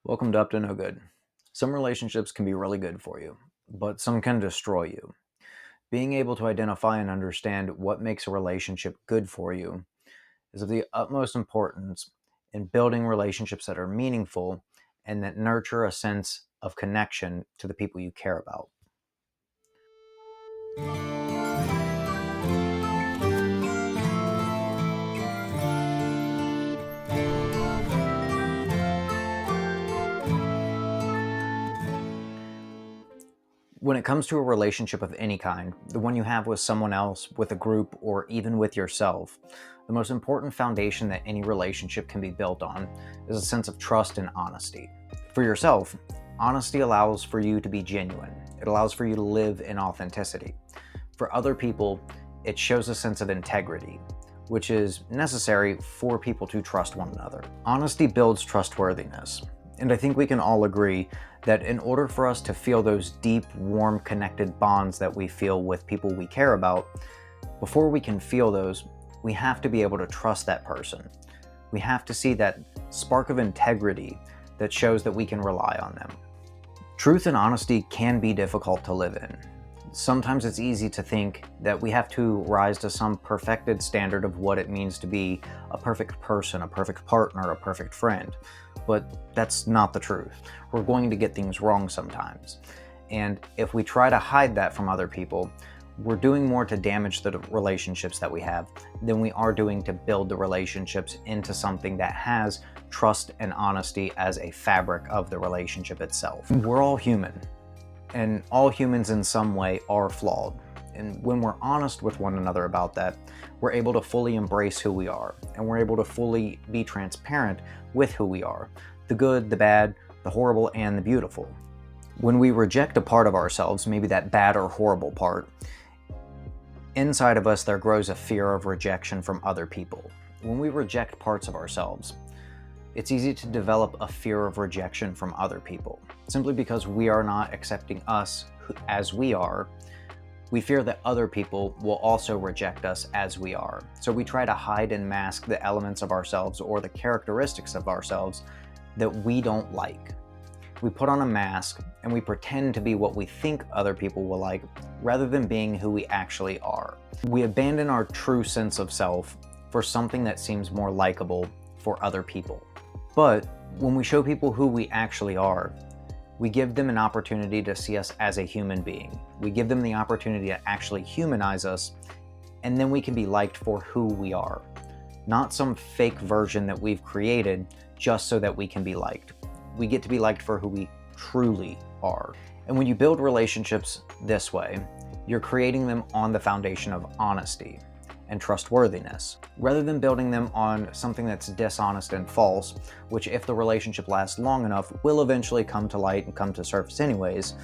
Welcome to Up to No Good. Some relationships can be really good for you, but some can destroy you. Being able to identify and understand what makes a relationship good for you is of the utmost importance in building relationships that are meaningful and that nurture a sense of connection to the people you care about. When it comes to a relationship of any kind, the one you have with someone else, with a group, or even with yourself, the most important foundation that any relationship can be built on is a sense of trust and honesty. For yourself, honesty allows for you to be genuine. It allows for you to live in authenticity. For other people, it shows a sense of integrity, which is necessary for people to trust one another. Honesty builds trustworthiness. And I think we can all agree that in order for us to feel those deep, warm, connected bonds that we feel with people we care about, before we can feel those, we have to be able to trust that person. We have to see that spark of integrity that shows that we can rely on them. Truth and honesty can be difficult to live in. Sometimes it's easy to think that we have to rise to some perfected standard of what it means to be a perfect person, a perfect partner, a perfect friend. But that's not the truth. We're going to get things wrong sometimes. And if we try to hide that from other people, we're doing more to damage the relationships that we have than we are doing to build the relationships into something that has trust and honesty as a fabric of the relationship itself. We're all human. And all humans in some way are flawed. And when we're honest with one another about that, we're able to fully embrace who we are, and we're able to fully be transparent with who we are, the good, the bad, the horrible, and the beautiful. When we reject a part of ourselves, maybe that bad or horrible part, inside of us there grows a fear of rejection from other people. When we reject parts of ourselves, it's easy to develop a fear of rejection from other people. Simply because we are not accepting us as we are, we fear that other people will also reject us as we are. So we try to hide and mask the elements of ourselves or the characteristics of ourselves that we don't like. We put on a mask and we pretend to be what we think other people will like rather than being who we actually are. We abandon our true sense of self for something that seems more likable for other people. But when we show people who we actually are, we give them an opportunity to see us as a human being. We give them the opportunity to actually humanize us, and then we can be liked for who we are, not some fake version that we've created just so that we can be liked. We get to be liked for who we truly are. And when you build relationships this way, you're creating them on the foundation of honesty and trustworthiness, rather than building them on something that's dishonest and false, which if the relationship lasts long enough will eventually come to light and come to surface anyways.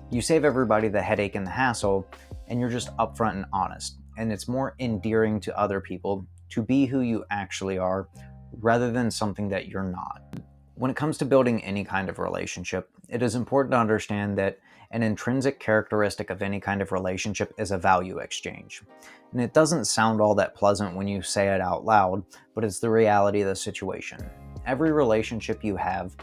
You save everybody the headache and the hassle, and you're just upfront and honest. And it's more endearing to other people to be who you actually are, rather than something that you're not. When it comes to building any kind of relationship, it is important to understand that an intrinsic characteristic of any kind of relationship is a value exchange. And it doesn't sound all that pleasant when you say it out loud, but it's the reality of the situation. Every relationship you have,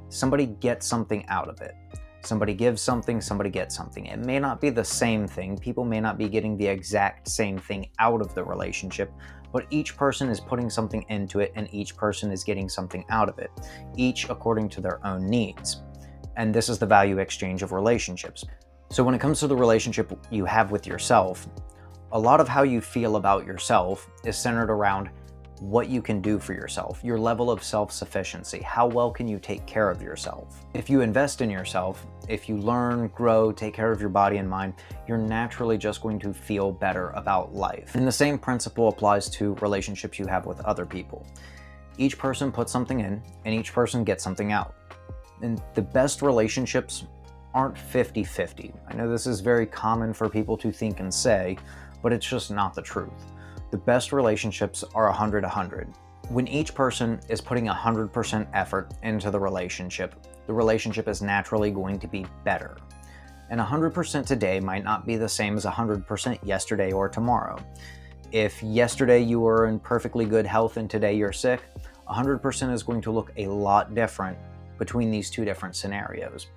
somebody gets something out of it. Somebody gives something, somebody gets something. It may not be the same thing. People may not be getting the exact same thing out of the relationship, but each person is putting something into it and each person is getting something out of it, each according to their own needs. And this is the value exchange of relationships. So when it comes to the relationship you have with yourself, a lot of how you feel about yourself is centered around what you can do for yourself, your level of self-sufficiency, how well can you take care of yourself. If you invest in yourself, if you learn, grow, take care of your body and mind, you're naturally just going to feel better about life. And the same principle applies to relationships you have with other people. Each person puts something in, and each person gets something out. And the best relationships aren't 50-50. I know this is very common for people to think and say, but it's just not the truth. The best relationships are 100-100. When each person is putting 100% effort into the relationship is naturally going to be better. And 100% today might not be the same as 100% yesterday or tomorrow. If yesterday you were in perfectly good health and today you're sick, 100% is going to look a lot different between these two different scenarios.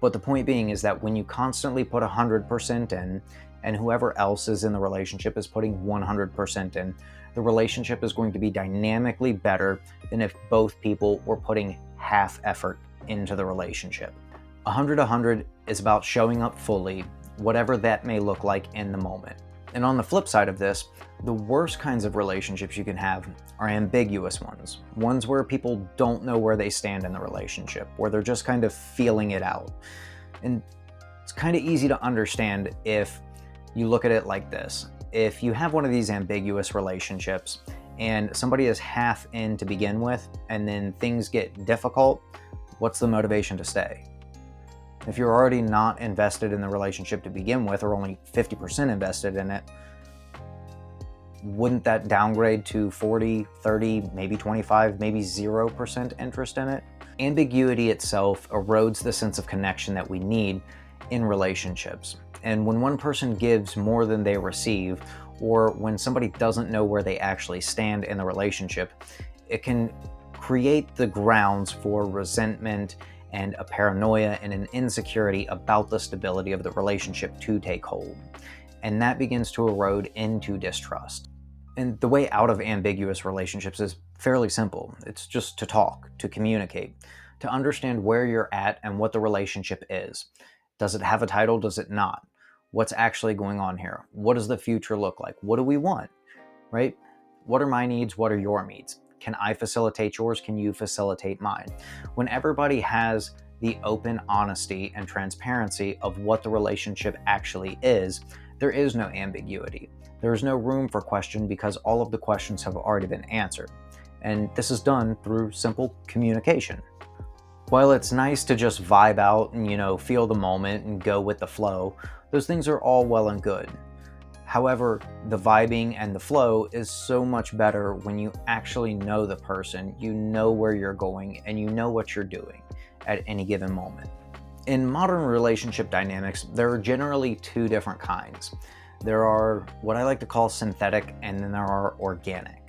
But the point being is that when you constantly put 100% in, and whoever else is in the relationship is putting 100% in, the relationship is going to be dynamically better than if both people were putting half effort into the relationship. 100-100 is about showing up fully, whatever that may look like in the moment. And on the flip side of this, the worst kinds of relationships you can have are ambiguous ones where people don't know where they stand in the relationship, where they're just kind of feeling it out. And it's kind of easy to understand if you look at it like this. If you have one of these ambiguous relationships and somebody is half in to begin with, and then things get difficult, what's the motivation to stay? If you're already not invested in the relationship to begin with, or only 50% invested in it, wouldn't that downgrade to 40, 30, maybe 25, maybe 0% interest in it? Ambiguity itself erodes the sense of connection that we need in relationships. And when one person gives more than they receive, or when somebody doesn't know where they actually stand in the relationship, it can create the grounds for resentment and a paranoia and an insecurity about the stability of the relationship to take hold. And that begins to erode into distrust. And the way out of ambiguous relationships is fairly simple. It's just to talk, to communicate, to understand where you're at and what the relationship is. Does it have a title? Does it not? What's actually going on here? What does the future look like? What do we want? Right? What are my needs? What are your needs? Can I facilitate yours? Can you facilitate mine? When everybody has the open honesty and transparency of what the relationship actually is, there is no ambiguity. There is no room for question because all of the questions have already been answered. And this is done through simple communication. While it's nice to just vibe out and, feel the moment and go with the flow, those things are all well and good. However, the vibing and the flow is so much better when you actually know the person, you know where you're going, and you know what you're doing at any given moment. In modern relationship dynamics, there are generally two different kinds. There are what I like to call synthetic, and then there are organic.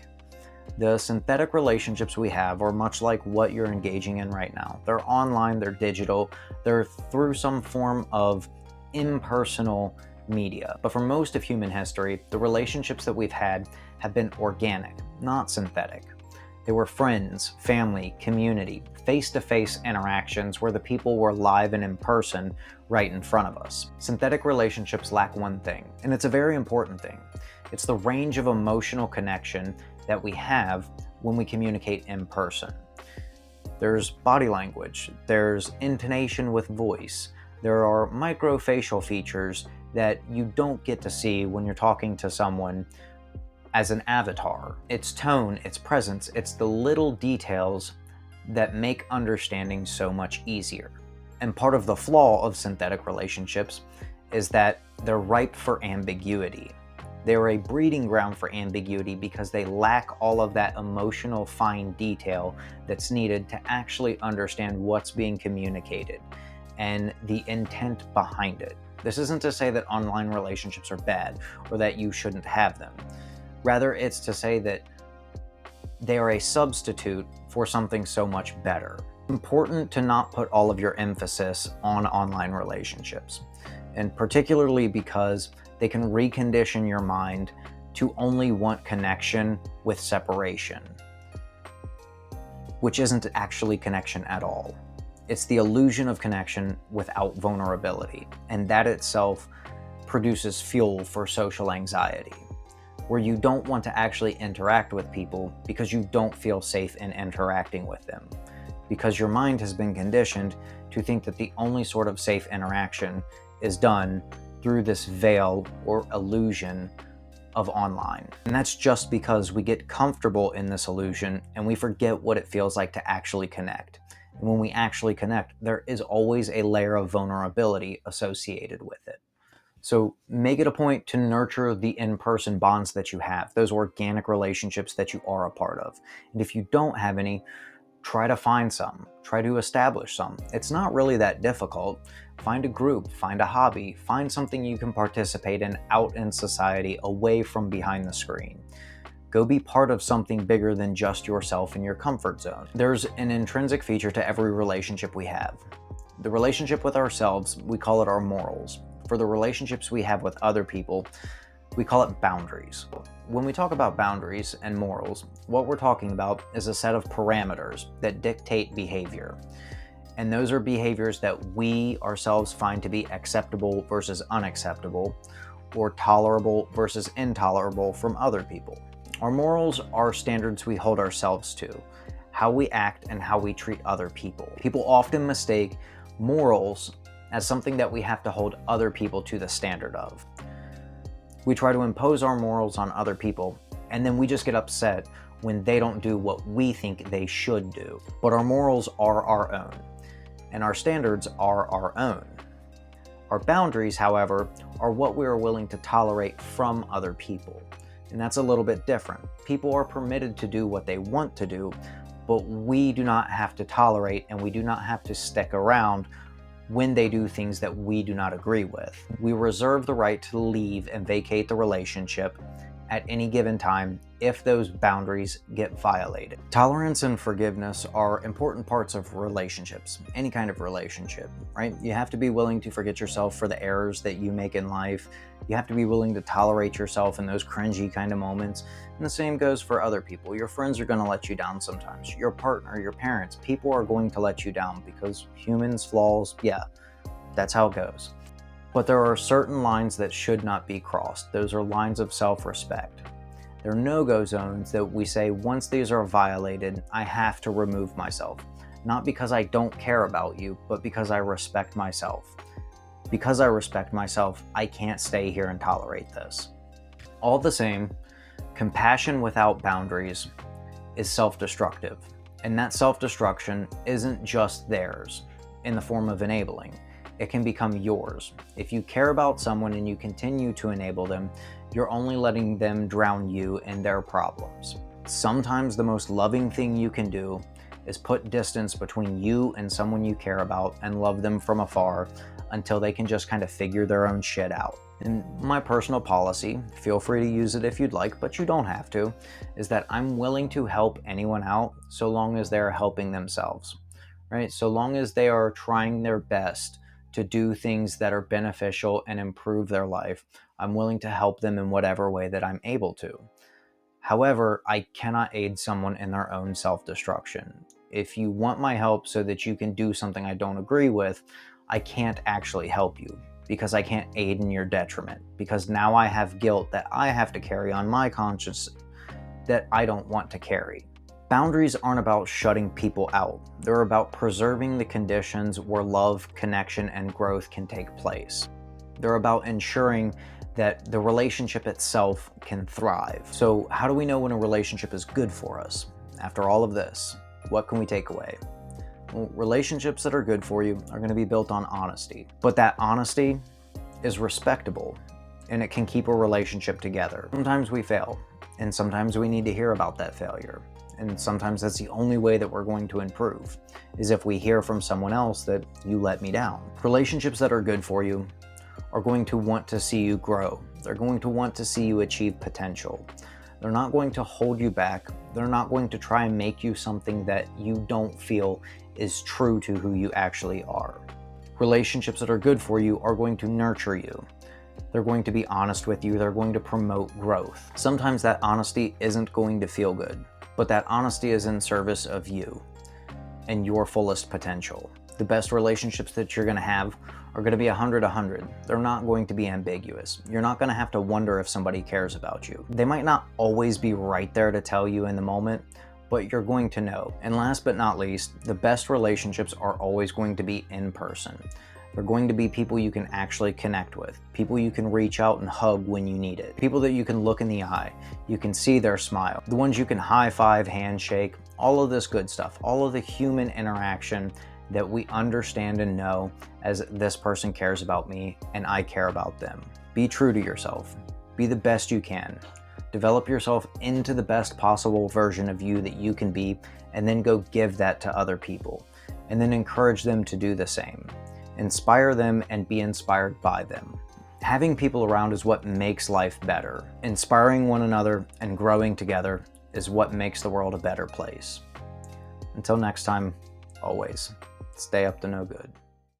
The synthetic relationships we have are much like what you're engaging in right now. They're online, they're digital, they're through some form of impersonal media. But for most of human history, the relationships that we've had have been organic, not synthetic. They were friends, family, community, face-to-face interactions where the people were live and in person right in front of us. Synthetic relationships lack one thing, and it's a very important thing. It's the range of emotional connection that we have when we communicate in person. There's body language, there's intonation with voice, there are microfacial features that you don't get to see when you're talking to someone as an avatar. It's tone, it's presence, it's the little details that make understanding so much easier. And part of the flaw of synthetic relationships is that they're ripe for ambiguity. They're a breeding ground for ambiguity because they lack all of that emotional fine detail that's needed to actually understand what's being communicated and the intent behind it. This isn't to say that online relationships are bad or that you shouldn't have them. Rather, it's to say that they are a substitute for something so much better. It's important to not put all of your emphasis on online relationships, and particularly because they can recondition your mind to only want connection with separation, which isn't actually connection at all. It's the illusion of connection without vulnerability, and that itself produces fuel for social anxiety, where you don't want to actually interact with people because you don't feel safe in interacting with them, because your mind has been conditioned to think that the only sort of safe interaction is done through this veil or illusion of online. And that's just because we get comfortable in this illusion and we forget what it feels like to actually connect. And when we actually connect, there is always a layer of vulnerability associated with it. So make it a point to nurture the in-person bonds that you have, those organic relationships that you are a part of. And if you don't have any, try to find some, try to establish some. It's not really that difficult. Find a group, find a hobby, find something you can participate in out in society away from behind the screen. Go be part of something bigger than just yourself and your comfort zone. There's an intrinsic feature to every relationship we have. The relationship with ourselves, we call it our morals. For the relationships we have with other people, we call it boundaries. When we talk about boundaries and morals, what we're talking about is a set of parameters that dictate behavior. And those are behaviors that we ourselves find to be acceptable versus unacceptable, or tolerable versus intolerable from other people. Our morals are standards we hold ourselves to, how we act and how we treat other people. People often mistake morals as something that we have to hold other people to the standard of. We try to impose our morals on other people, and then we just get upset when they don't do what we think they should do. But our morals are our own, and our standards are our own. Our boundaries, however, are what we are willing to tolerate from other people. And that's a little bit different. People are permitted to do what they want to do, but we do not have to tolerate and we do not have to stick around when they do things that we do not agree with. We reserve the right to leave and vacate the relationship at any given time if those boundaries get violated. Tolerance and forgiveness are important parts of relationships, any kind of relationship, right? You have to be willing to forget yourself for the errors that you make in life. You have to be willing to tolerate yourself in those cringy kind of moments. And the same goes for other people. Your friends are going to let you down sometimes. Your partner, your parents, people are going to let you down because humans, flaws, yeah, that's how it goes. But there are certain lines that should not be crossed. Those are lines of self-respect. They're no-go zones that we say, once these are violated, I have to remove myself. Not because I don't care about you, but because I respect myself. Because I respect myself, I can't stay here and tolerate this. All the same, compassion without boundaries is self-destructive. And that self-destruction isn't just theirs in the form of enabling. It can become yours. If you care about someone and you continue to enable them, you're only letting them drown you in their problems. Sometimes the most loving thing you can do is put distance between you and someone you care about and love them from afar until they can just kind of figure their own shit out. And my personal policy, feel free to use it if you'd like, but you don't have to, is that I'm willing to help anyone out so long as they're helping themselves, right? So long as they are trying their best to do things that are beneficial and improve their life, I'm willing to help them in whatever way that I'm able to. However, I cannot aid someone in their own self-destruction. If you want my help so that you can do something I don't agree with, I can't actually help you because I can't aid in your detriment, because now I have guilt that I have to carry on my conscience that I don't want to carry. Boundaries aren't about shutting people out. They're about preserving the conditions where love, connection, and growth can take place. They're about ensuring that the relationship itself can thrive. So how do we know when a relationship is good for us? After all of this, what can we take away? Well, relationships that are good for you are going to be built on honesty. But that honesty is respectable, and it can keep a relationship together. Sometimes we fail, and sometimes we need to hear about that failure. And sometimes that's the only way that we're going to improve, is if we hear from someone else that you let me down. Relationships that are good for you are going to want to see you grow. They're going to want to see you achieve potential. They're not going to hold you back. They're not going to try and make you something that you don't feel is true to who you actually are. Relationships that are good for you are going to nurture you. They're going to be honest with you. They're going to promote growth. Sometimes that honesty isn't going to feel good, but that honesty is in service of you and your fullest potential. The best relationships that you're going to have are going to be 100-100. They're not going to be ambiguous. You're not going to have to wonder if somebody cares about you. They might not always be right there to tell you in the moment, but you're going to know. And last but not least, the best relationships are always going to be in person. They're going to be people you can actually connect with, people you can reach out and hug when you need it, people that you can look in the eye, you can see their smile, the ones you can high five, handshake, all of this good stuff, all of the human interaction that we understand and know as this person cares about me and I care about them. Be true to yourself. Be the best you can. Develop yourself into the best possible version of you that you can be, and then go give that to other people, and then encourage them to do the same. Inspire them and be inspired by them. Having people around is what makes life better. Inspiring one another and growing together is what makes the world a better place. Until next time, always, stay up to no good.